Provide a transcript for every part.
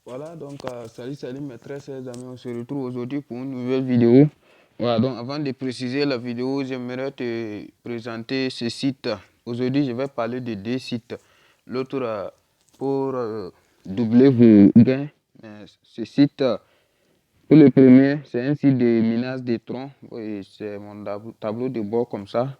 Voilà, donc salut mes très chers amis, on se retrouve aujourd'hui pour une nouvelle vidéo. Voilà, donc avant de préciser la vidéo, j'aimerais te présenter ce site. Aujourd'hui, je vais parler de deux sites. L'autre pour doubler vos gains. Mais ce site, pour le premier, c'est un site de minage de troncs. Oui, c'est mon tableau de bord comme ça.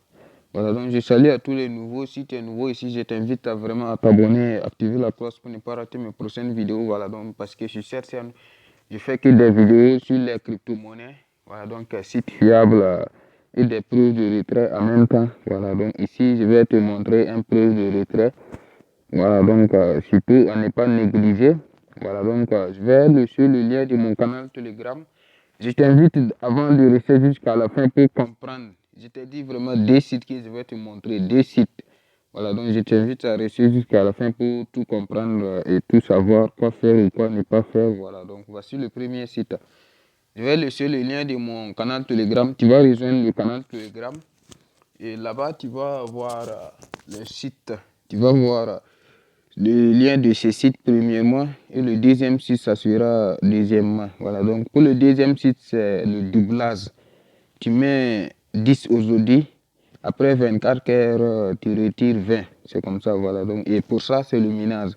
Voilà, donc je salue à tous les nouveaux. Si tu es nouveau ici, je t'invite à vraiment à t'abonner, activer la cloche pour ne pas rater mes prochaines vidéos. Voilà, donc parce que je suis certain, je fais que des vidéos sur les crypto-monnaies. Voilà, donc site fiable et des preuves de retrait en même temps. Voilà, donc ici, je vais te montrer un preuve de retrait. Voilà, donc surtout, à ne pas négliger. Voilà, donc je vais laisser le lien de mon canal Telegram. Je t'invite avant de rester jusqu'à la fin pour comprendre. Je t'ai dit vraiment deux sites que je vais te montrer, deux sites. Voilà, donc je t'invite à rester jusqu'à la fin pour tout comprendre et tout savoir quoi faire ou quoi ne pas faire. Voilà, donc voici le premier site. Je vais laisser le lien de mon canal Telegram. Tu vas rejoindre le canal Telegram et là-bas tu vas voir le site. Tu vas voir le lien de ce site premièrement et le deuxième site ça sera deuxièmement. Voilà, donc pour le deuxième site c'est le doublage. Tu mets 10 aujourd'hui, après 24 heures tu retires 20. C'est comme ça, voilà. Donc, et pour ça c'est le minage.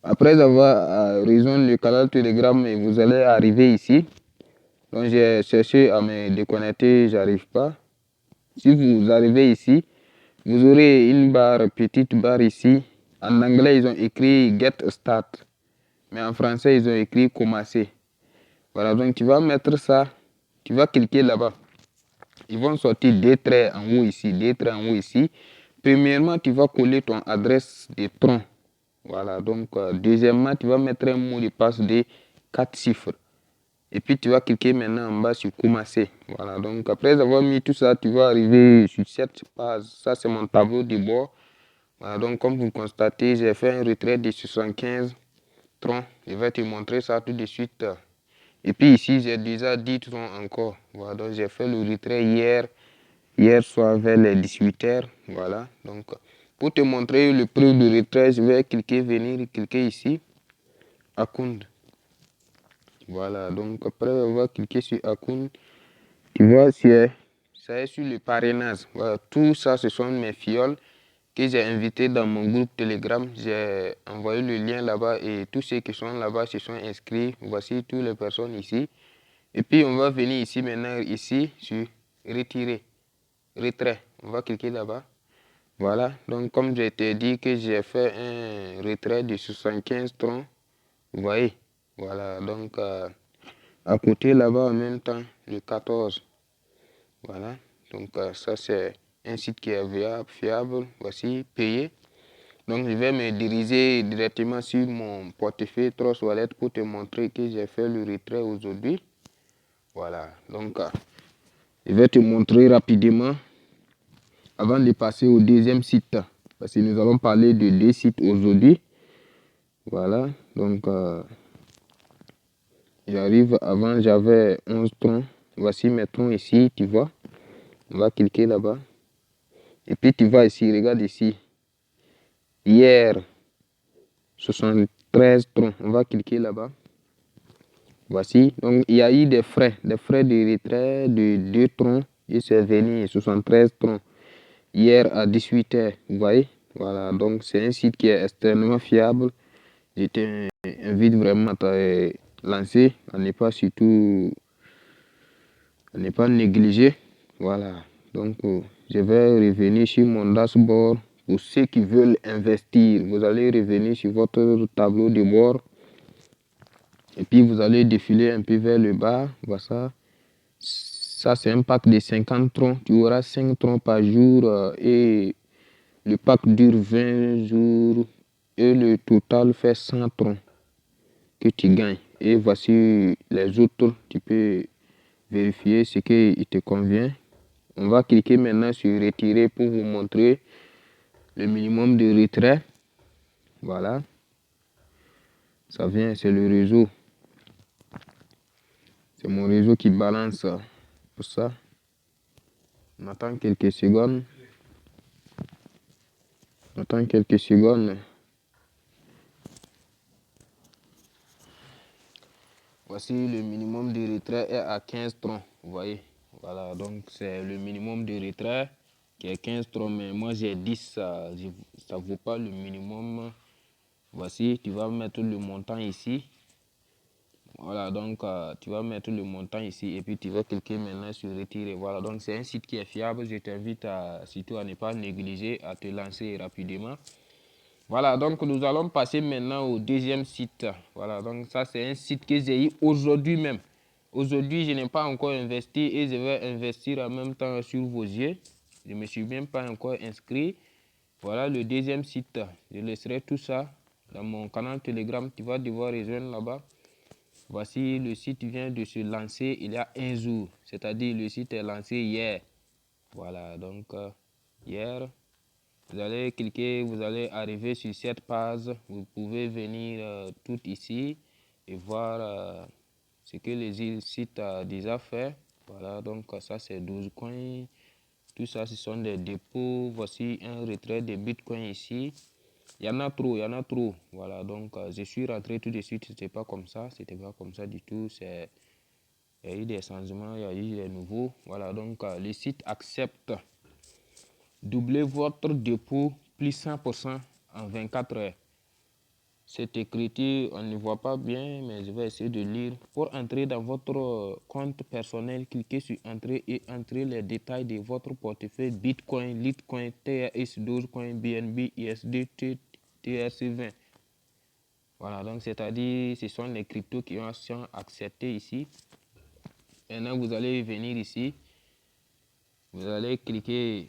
Après avoir rejoint le canal Telegram et vous allez arriver ici. Donc j'ai cherché à me déconnecter, j'arrive pas. Si vous arrivez ici, vous aurez une barre, petite barre ici. En anglais, ils ont écrit Get Start. Mais en français, ils ont écrit Commencer. Voilà, donc tu vas mettre ça. Tu vas cliquer là-bas. Ils vont sortir des traits en haut ici, des traits en haut ici. Premièrement, tu vas coller ton adresse de tronc. Voilà, donc deuxièmement, tu vas mettre un mot de passe de 4 chiffres. Et puis tu vas cliquer maintenant en bas sur commencer. Voilà, donc après avoir mis tout ça, tu vas arriver sur cette page. Ça, c'est mon tableau de bord. Voilà, donc comme vous constatez, j'ai fait un retrait de 75 troncs. Je vais te montrer ça tout de suite. Et puis ici, j'ai déjà 10 troncs encore. Voilà, donc j'ai fait le retrait hier soir vers les 18 h. Voilà, donc pour te montrer le prix de retrait, je vais venir cliquer ici, Account. Voilà, donc après avoir cliqué sur Account, tu vois, ça est sur le parrainage. Voilà, tout ça, ce sont mes fioles que j'ai invité dans mon groupe Telegram. J'ai envoyé le lien là-bas et tous ceux qui sont là-bas se sont inscrits. Voici toutes les personnes ici. Et puis on va venir ici maintenant, ici sur retirer, retrait. On va cliquer là-bas. Voilà, donc comme je t'ai dit que j'ai fait un retrait de 75 troncs. Vous voyez, voilà, donc à côté là-bas en même temps, le 14. Voilà, donc ça c'est un site qui est fiable. Voici, payé. Donc je vais me diriger directement sur mon portefeuille Trust Wallet pour te montrer que j'ai fait le retrait aujourd'hui. Voilà, donc je vais te montrer rapidement avant de passer au deuxième site. Parce que nous allons parler de deux sites aujourd'hui. Voilà, donc j'arrive, avant j'avais 11 troncs. Voici mes troncs ici, tu vois. On va cliquer là-bas. Et puis tu vois ici, regarde ici. Hier, 73 troncs. On va cliquer là-bas. Voici, donc il y a eu des frais de retrait de 2 troncs. Et c'est venu 73 troncs. Hier à 18 h, vous voyez. Voilà, donc c'est un site qui est extrêmement fiable. Je t'invite vraiment à te lancer, à ne pas surtout, à ne pas négliger. Voilà, donc je vais revenir sur mon dashboard. Pour ceux qui veulent investir, vous allez revenir sur votre tableau de bord. Et puis vous allez défiler un peu vers le bas. Voilà ça. Ça c'est un pack de 50 troncs. Tu auras 5 troncs par jour et le pack dure 20 jours et le total fait 100 troncs que tu gagnes. Et voici les autres, tu peux vérifier ce qui te convient. On va cliquer maintenant sur retirer pour vous montrer le minimum de retrait. Voilà. Ça vient, c'est le réseau. C'est mon réseau qui balance pour ça. On attend quelques secondes. On attend quelques secondes. Voici le minimum de retrait est à 15 troncs, vous voyez. Voilà, donc c'est le minimum de retrait qui est 15 troncs, mais moi j'ai 10, ça ne vaut pas le minimum. Voici, tu vas mettre le montant ici. Voilà, donc tu vas mettre le montant ici et puis tu vas cliquer maintenant sur retirer. Voilà, donc c'est un site qui est fiable. Je t'invite surtout à ne pas négliger, à te lancer rapidement. Voilà, donc nous allons passer maintenant au deuxième site. Voilà, donc ça c'est un site que j'ai eu aujourd'hui même. Aujourd'hui, je n'ai pas encore investi et je vais investir en même temps sur vos yeux. Je ne me suis même pas encore inscrit. Voilà le deuxième site. Je laisserai tout ça dans mon canal Telegram. Tu vas devoir rejoindre là-bas. Voici, le site vient de se lancer il y a un jour. C'est-à-dire le site est lancé hier. Voilà, donc hier. Vous allez cliquer, vous allez arriver sur cette page. Vous pouvez venir tout ici et voir ce que le site a déjà fait. Voilà, donc ça c'est 12 coins. Tout ça, ce sont des dépôts. Voici un retrait de Bitcoin ici. Il y en a trop, il y en a trop. Voilà, donc je suis rentré tout de suite. C'était pas comme ça, c'était pas comme ça du tout. Il y a eu des changements, il y a eu des nouveaux. Voilà, donc le site accepte doubler votre dépôt plus 100% en 24 heures. Cette écriture, on ne voit pas bien, mais je vais essayer de lire. Pour entrer dans votre compte personnel, cliquez sur Entrer et entrez les détails de votre portefeuille Bitcoin, Litecoin, TRX, Dogecoin, BNB, USD, TRC20. Voilà, donc c'est-à-dire ce sont les cryptos qui sont acceptés ici. Maintenant, vous allez venir ici. Vous allez cliquer,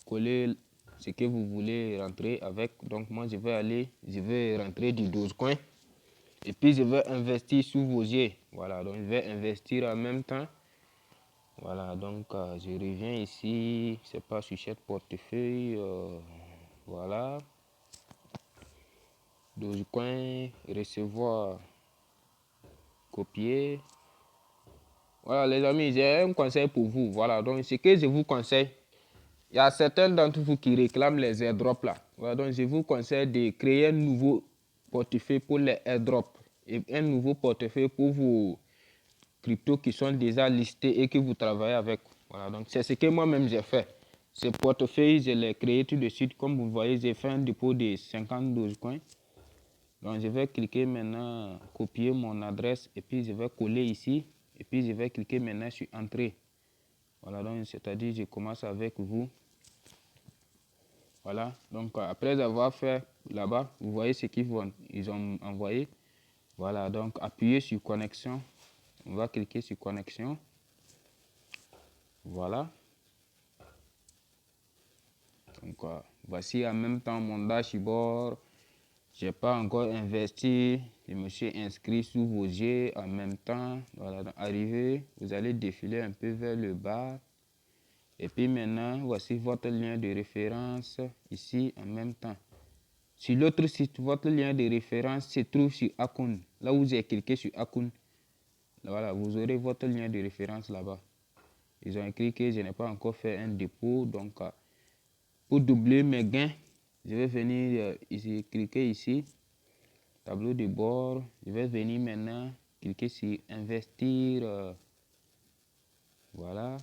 coller ce que vous voulez rentrer avec. Donc moi, je vais rentrer du Dogecoin. Et puis, je vais investir sous vos yeux. Voilà, donc je vais investir en même temps. Voilà, donc je reviens ici. C'est pas sur cette portefeuille. Voilà. Dogecoin, recevoir, copier. Voilà, les amis, j'ai un conseil pour vous. Voilà, donc ce que je vous conseille, il y a certains d'entre vous qui réclament les airdrops là. Voilà, donc je vous conseille de créer un nouveau portefeuille pour les airdrops et un nouveau portefeuille pour vos cryptos qui sont déjà listés et que vous travaillez avec. Voilà, donc c'est ce que moi-même j'ai fait. Ce portefeuille, je l'ai créé tout de suite. Comme vous voyez, j'ai fait un dépôt de 52 coins. Donc je vais cliquer maintenant, copier mon adresse et puis je vais coller ici. Et puis je vais cliquer maintenant sur Entrée. Voilà, donc c'est-à-dire je commence avec vous. Voilà, donc après avoir fait là-bas, vous voyez ce qu'ils ils ont envoyé. Voilà, donc appuyez sur connexion. On va cliquer sur connexion. Voilà. Donc voici en même temps mon dashboard. Je n'ai pas encore investi. Je me suis inscrit sous vos yeux en même temps. Voilà, donc arrivé, vous allez défiler un peu vers le bas. Et puis maintenant, voici votre lien de référence ici en même temps. Sur l'autre site, votre lien de référence se trouve sur Akun. Là où j'ai cliqué sur Akun, voilà, vous aurez votre lien de référence là-bas. Ils ont écrit que je n'ai pas encore fait un dépôt. Donc, pour doubler mes gains, je vais venir ici, cliquer ici, tableau de bord. Je vais venir maintenant cliquer sur investir. Voilà.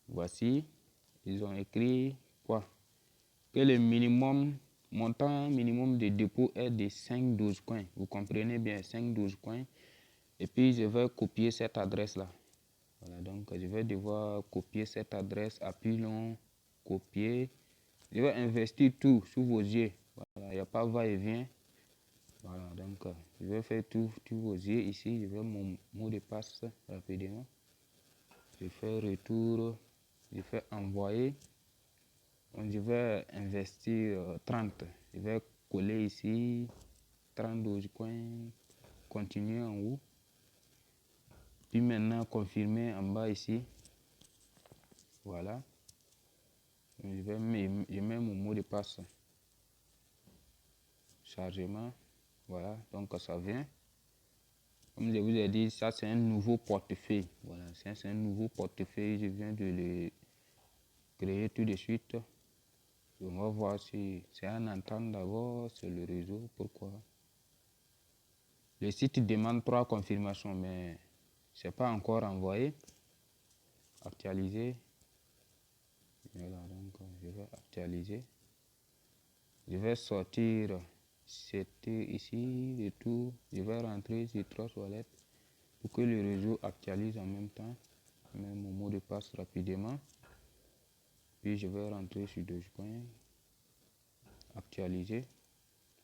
Voici. Ils ont écrit quoi? Que le minimum, montant minimum de dépôt est de 5,12 coins. Vous comprenez bien, 5,12 coins. Et puis, je vais copier cette adresse-là. Voilà, donc je vais devoir copier cette adresse, appuyons, copier. Je vais investir tout sous vos yeux. Voilà, il n'y a pas va-et-vient. Voilà, donc je vais faire tout vos yeux ici. Je vais mon mot de passe rapidement. Je fais retour, je fais envoyer. Donc je vais investir 30. Je vais coller ici 32 coins, continuer en haut. Puis maintenant confirmer en bas ici. Voilà. Je mets mon mot de passe. Chargement. Voilà. Donc ça vient. Comme je vous ai dit, ça c'est un nouveau portefeuille. Voilà. C'est un nouveau portefeuille. Je viens de le créer tout de suite. On va voir si c'est un entente d'abord sur le réseau. Pourquoi? Le site demande 3 confirmations, mais c'est pas encore envoyé. Actualiser. Voilà, donc je vais actualiser. Je vais sortir c'était ici et tout. Je vais rentrer sur Trustwallet pour que le réseau actualise en même temps. Je mets mon mot de passe rapidement. Puis je vais rentrer sur Dogecoin. Actualiser.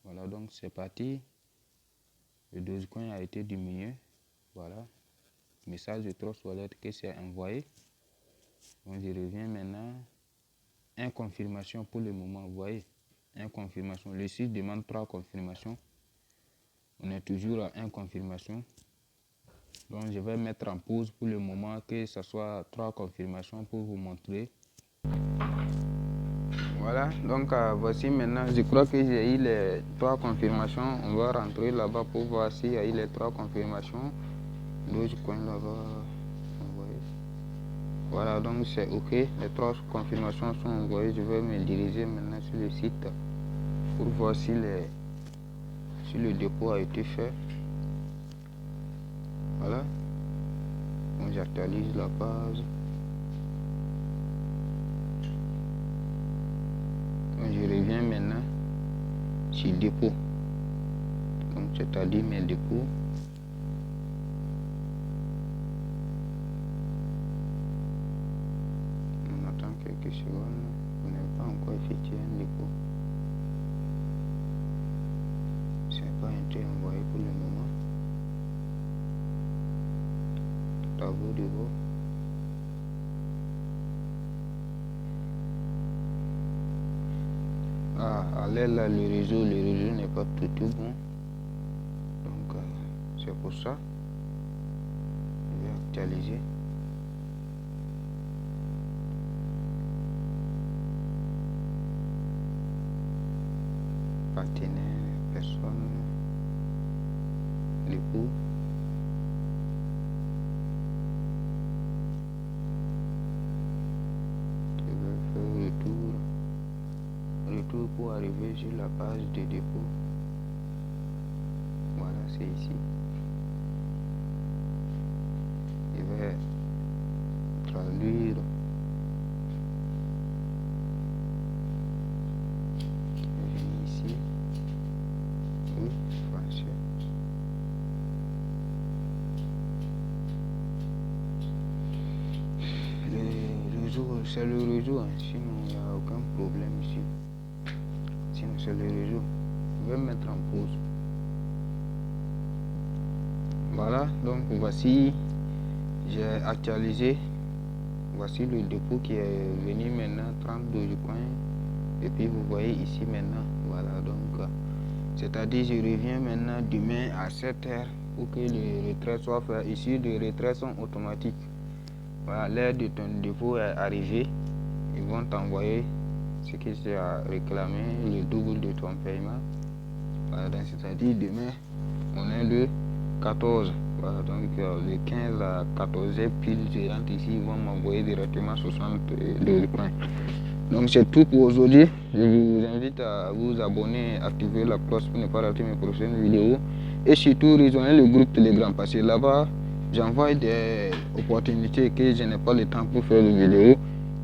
Voilà, donc c'est parti. Le Dogecoin a été diminué. Voilà. Message de Trustwallet que c'est envoyé. Donc je reviens maintenant. Confirmation pour le moment. Vous voyez. Confirmation. Le site demande 3 confirmations. On est toujours à confirmation. Donc je vais mettre en pause pour le moment que ce soit 3 confirmations pour vous montrer. Voilà, donc voici maintenant, je crois que j'ai eu les 3 confirmations. On va rentrer là-bas pour voir s'il y a eu les 3 confirmations. Dogecoin là-bas. Voilà, donc c'est OK. Les 3 confirmations sont envoyées. Je vais me diriger maintenant sur le site pour voir si le dépôt a été fait. Voilà. Donc j'actualise la page. Donc je reviens maintenant sur dépôt. Donc c'est-à-dire mes dépôts. On attend quelques secondes. On n'a pas encore effectué un dépôt. C'est pas été envoyé pour le moment. Tableau de bord. Ah, à l'aile là, le réseau n'est pas tout bon. Donc c'est pour ça. Je vais actualiser. Partenaire, personne, l'époux. Je vais faire retour pour arriver sur la page de dépôt. Voilà, c'est ici. Je vais traduire. Je viens ici. Oui, français. Le réseau, c'est le réseau, hein. Sinon il n'y a aucun problème ici. Sinon c'est le réseau. Je vais mettre en pause. Voilà, donc voici, j'ai actualisé. Voici le dépôt qui est venu maintenant, 30 Dogecoin. Et puis vous voyez ici maintenant, voilà, donc c'est-à-dire je reviens maintenant demain à 7h pour que les retraits soient faits. Ici les retraits sont automatiques. Voilà, l'heure de ton dépôt est arrivée. Ils vont t'envoyer ce que tu as réclamé, le double de ton paiement. Voilà, c'est-à-dire demain on est le 14. Voilà, donc le 15 à 14 pile, je rentre ici, ils vont m'envoyer directement 62 points. Donc c'est tout pour aujourd'hui. Je vous invite à vous abonner, activer la cloche pour ne pas rater mes prochaines vidéos. Et surtout rejoindre le groupe Telegram parce que là-bas, j'envoie des opportunités que je n'ai pas le temps pour faire des vidéos.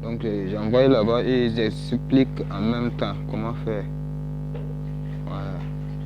Donc j'envoie là-bas et j'explique en même temps comment faire.